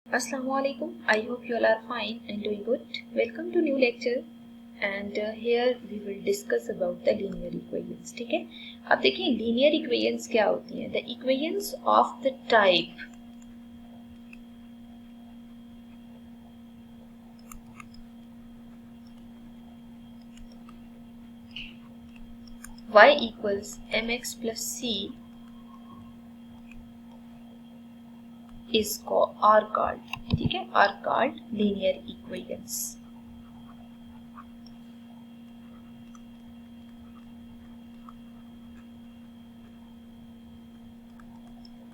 Assalamualaikum. I hope you all are fine and doing good. Welcome to new lecture and here we will discuss about the linear equations. ठीक है, अब देखिए linear equations क्या होती हैं. The equations of the type y equals mx plus c are called, ठीक है, are called linear equations.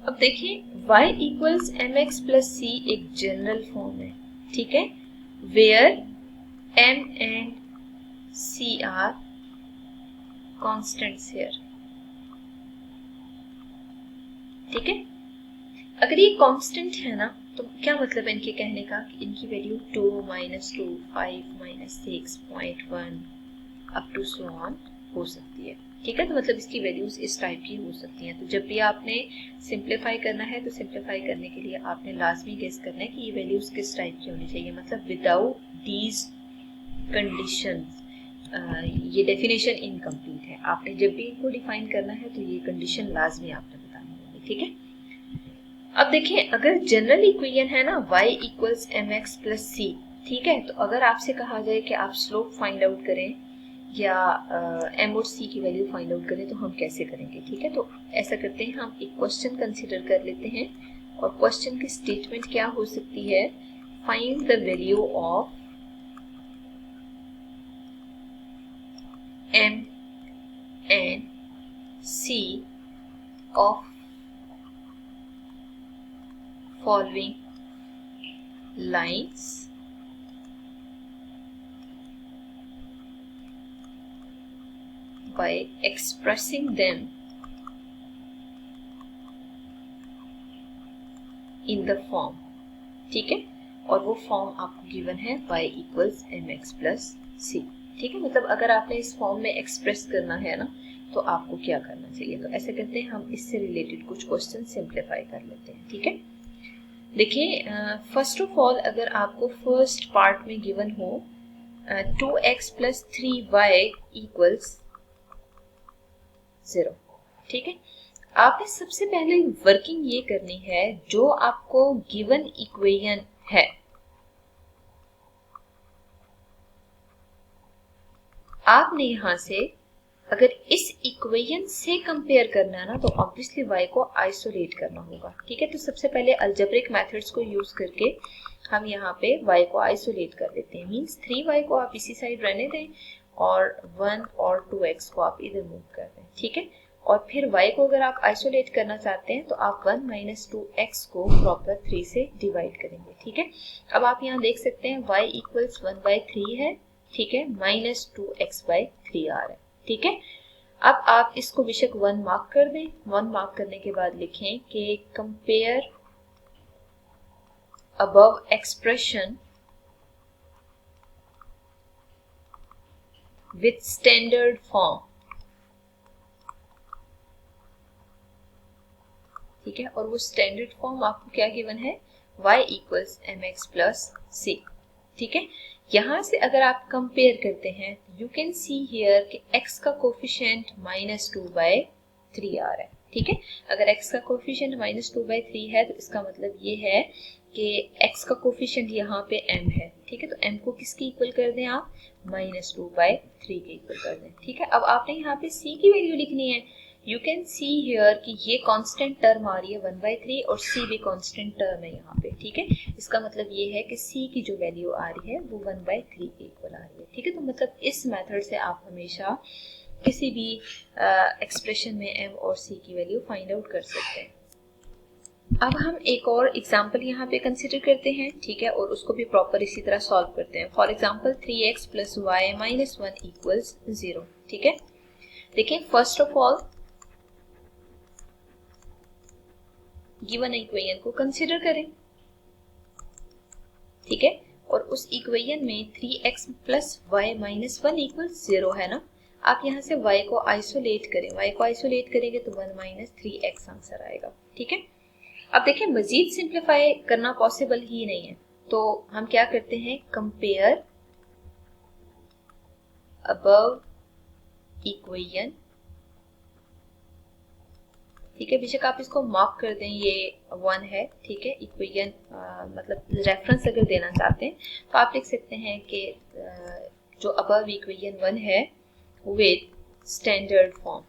अब देखिए y equals mx plus c एक जनरल फॉर्म है, ठीक है, where m and c are constants here. ठीक है, अगर ये कांस्टेंट है ना तो क्या मतलब है इनके कहने का कि इनकी value 2, -2, 5, -6, 0.1 up to so on हो सकती है. ठीक है, तो मतलब इसकी वैल्यूज इस टाइप की हो सकती हैं. तो जब भी आपने सिंप्लीफाई करना है तो सिंप्लीफाई करने के लिए आपने लाजमी गेस करना है कि ये वैल्यूज किस टाइप की होनी चाहिए. मतलब विदाउट दीज कंडीशंस ये डेफिनेशन इनकम्प्लीट है. आपने जब भी इनको डिफाइन करना है तो ये कंडीशन लाजमी आपने बतानी होगी. ठीक है, अब देखिए अगर जनरल इक्वेशन है ना y equals mx plus c, ठीक है, तो अगर आपसे कहा जाए कि आप स्लोप फाइंड आउट करें या m और c की वैल्यू फाइंड आउट करें तो हम कैसे करेंगे. ठीक है, तो ऐसा करते हैं, हम एक क्वेश्चन कंसीडर कर लेते हैं और क्वेश्चन की स्टेटमेंट क्या हो सकती है. Find the value of m and c of following lines by expressing them in the form. ठीक है, और वो फॉर्म आपको गिवन है y equals mx plus c. ठीक है, मतलब अगर आपने इस फॉर्म में एक्सप्रेस करना है ना तो आपको क्या करना चाहिए. तो ऐसे करते हैं, हम इससे रिलेटेड कुछ क्वेश्चन सिंप्लीफाई कर लेते हैं. ठीक है, देखिए फर्स्ट ऑफ ऑल अगर आपको फर्स्ट पार्ट में गिवन हो 2x प्लस 3y इक्वल्स 0. ठीक है, आपने सबसे पहले वर्किंग ये करनी है जो आपको गिवन इक्वेशन है आपने यहां से अगर इस इक्वेशन से कंपेयर करना है ना तो ऑब्वियसली y को आइसोलेट करना होगा. ठीक है, तो सबसे पहले अलजेब्रिक मेथड्स को यूज करके हम यहाँ पे y को आइसोलेट कर देते हैं. मींस 3y को आप इसी साइड रहने दें और 1 और 2x को आप इधर मूव कर दें. ठीक है, और फिर y को अगर आप आइसोलेट करना चाहते हैं तो आप 1 - 2x को प्रॉपर 3 से डिवाइड करेंगे. ठीक है, अब आप यहाँ देख सकते हैं y इक्वल्स 1/3 है. ठीक है, -2x/3 आ रहा है. ठीक है, अब आप इसको बेशक 1 मार्क कर दें. 1 मार्क करने के बाद लिखें कि compare above expression with standard form. ठीक है, और वो स्टैंडर्ड फॉर्म आपको क्या गिवन है, y equals mx plus c. ठीक है, यहां से अगर आप कंपेयर करते हैं यू कैन सी हियर कि x का कोफिशिएंट -2/3 आ रहा है. ठीक है, अगर x का कोफिशिएंट -2/3 है तो इसका मतलब ये है कि x का कोफिशिएंट यहाँ पे m है. ठीक है, तो m को किसकी इक्वल कर दें आप, -2/3 के इक्वल कर दें. ठीक है, अब आपने यहाँ पे c की वैल्यू लिखनी है. यू कैन सी हियर कि ये कांस्टेंट टर्म आ रही है 1/3 और c भी कांस्टेंट टर्म है यहाँ पे. ठीक है, इसका मतलब ये है कि c की जो वैल्यू आ रही है वो 1/3 के इक्वल आ रही है. ठीक है, तो मतलब इस मेथड से आप हमेशा किसी भी एक्सप्रेशन में m और c की वैल्यू फाइंड आउट कर सकते हैं. अब हम एक और एग्जांपल यहाँ पे कंसिडर करते हैं. ठीक है, और उसको भी प्रॉपर इसी तरह सॉल्व करते हैं. For example 3x plus y - 1 equals 0. ठीक है, देखिए first of all given equation को कंसीडर करें. ठीक है, और उस इक्वेशन में 3x प्लस y - 1 इक्वल्स 0 है ना. आप यहाँ से y को आइसोलेट करें. y को आइसोलेट करेंगे तो 1 - 3x आंसर आएगा. ठीक है, अब देखिए मजीद सिंप्लीफाई करना पॉसिबल ही नहीं है, तो हम क्या करते हैं, कंपेयर अबव इक्वेशन, ठीक है। बेशक आप इसको मार्क कर दें, ये 1 है, ठीक है। इक्वेशन मतलब रेफरेंस अगर देना चाहते हैं तो आप लिख सकते हैं कि जो अबव इक्वेशन 1 है विद स्टैंडर्ड फॉर्म,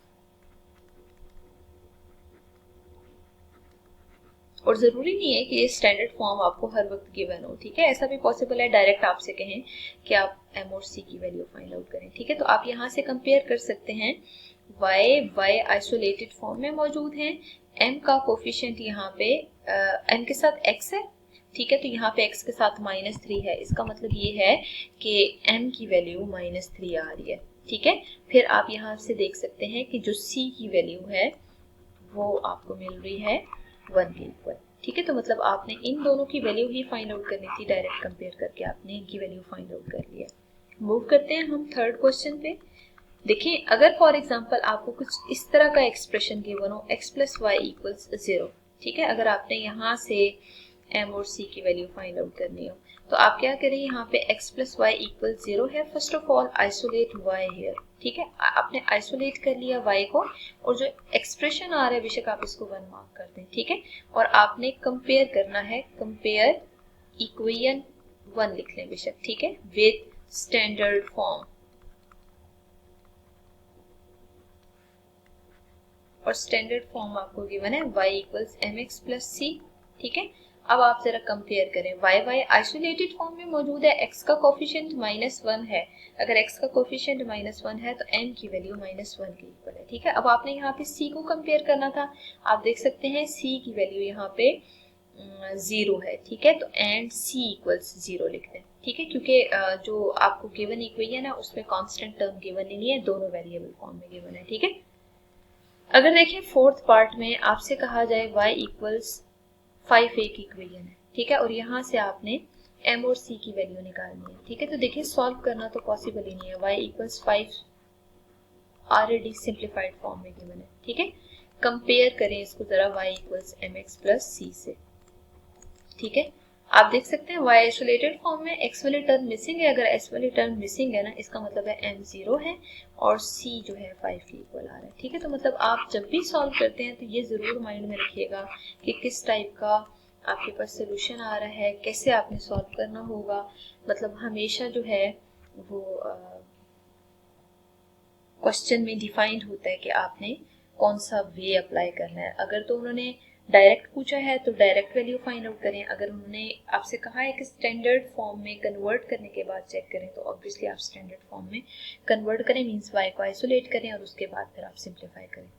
और ज़रूरी नहीं है कि ये स्टैंडर्ड फॉर्म आपको हर वक्त गिवन हो, ठीक है। ऐसा भी पॉसिबल है डायरेक्ट आपसे कहें कि आप एम और सी की वैल्यू फाइंड आउट करें, ठीक है। तो आप यहाँ से कंपेयर कर सकते हैं, y आइसोलेटेड फॉर्म में मौजूद है, m का कोफिशिएंट यहाँ पे m के साथ x है, ठीक है। तो यहाँ पे x के साथ -3 है, इसका मतलब ये है कि m की वैल्यू -3 आ रही है, ठीक है। फिर आप यहाँ से देख सकते हैं कि जो c की वैल्यू है वो आपको मिल रही है 1 के इक्वल, ठीक है। तो मतलब आपने इन दोनों की वैल्यू ही फाइंड आउट करनी थी, डायरेक्ट कंपेयर करके आपने इनकी वैल्यू फाइंड आउट कर लिया। मूव करते हैं हम थर्ड क्वेश्चन पे। देखिए अगर फॉर एग्जांपल आपको कुछ इस तरह का एक्सप्रेशन गिवन हो x प्लस वाई इक्वल्स 0, ठीक है। अगर आपने यहाँ से m और c की वैल्यू फाइंड आउट करनी हो तो आप क्या करें, यहाँ पे x प्लस वाई इक्वल 0 है, first of all isolate y here, ठीक है। आपने आइसोलेट कर लिया y को, और जो एक्सप्रेशन आ रहा है बेशक आप इसको 1 मार्क कर दें, ठीक है। और आपने कंपेयर करना है, कंपेयर इक्वेशन 1 लिख लें बेशक, ठीक है, विद स्टैंडर्ड फॉर्म, और स्टैंडर्ड फॉर्म आपको गिवन है y equals mx plus c, ठीक है। अब आप जरा कंपेयर करें, y आइसोलेटेड फॉर्म में मौजूद है, x का कोफिशिएंट -1 है, अगर x का कोफिशिएंट -1 है तो m की वैल्यू -1 के इक्वल है, ठीक है। अब आपने यहाँ पे c को कंपेयर करना था, आप देख सकते हैं c की वैल्यू यहाँ पे 0 है, ठीक है। तो एंड c इक्वल्स 0 लिख दें, ठीक है, क्योंकि जो आपको गिवन इक्वेशन है उसमें कांस्टेंट टर्म गिवन नहीं है, दोनों वेरिएबल फॉर्म में गिवन है, ठीक है। अगर देखें फोर्थ पार्ट में आपसे कहा जाए y इक्वल्स 5 एक इक्वेशन है, ठीक है, और यहाँ से आपने m और c की वैल्यू निकालनी है, ठीक है। तो देखिए सॉल्व करना तो पॉसिबल ही नहीं है, y equals 5 already simplified form में गिवन है, ठीक है। कंपेयर करें इसको जरा y equals mx plus c से, ठीक है। आप देख सकते हैं y आइसोलेटेड फॉर्म में x वाली टर्म मिसिंग है, अगर s वाली टर्म मिसिंग है ना, इसका मतलब है m 0 है और c जो है 5 के इक्वल आ रहा है, ठीक है। तो मतलब आप जब भी सॉल्व करते हैं तो ये जरूर माइंड में रखिएगा कि किस टाइप का आपके पास सोल्यूशन आ रहा है, कैसे आपने सॉल्व करना होगा, मतलब हमेशा जो है वो क्वेश्चन में डिफाइंड होता है कि आपने कौन सा वे अप्लाई करना है। अगर तो उन्होंने डायरेक्ट पूछा है तो डायरेक्ट वैल्यू फाइंड आउट करें, अगर उन्होंने आपसे कहा है कि स्टैंडर्ड फॉर्म में कन्वर्ट करने के बाद चेक करें तो ऑब्वियसली आप स्टैंडर्ड फॉर्म में कन्वर्ट करें, मींस y को आइसोलेट करें और उसके बाद फिर आप सिंप्लीफाई करें।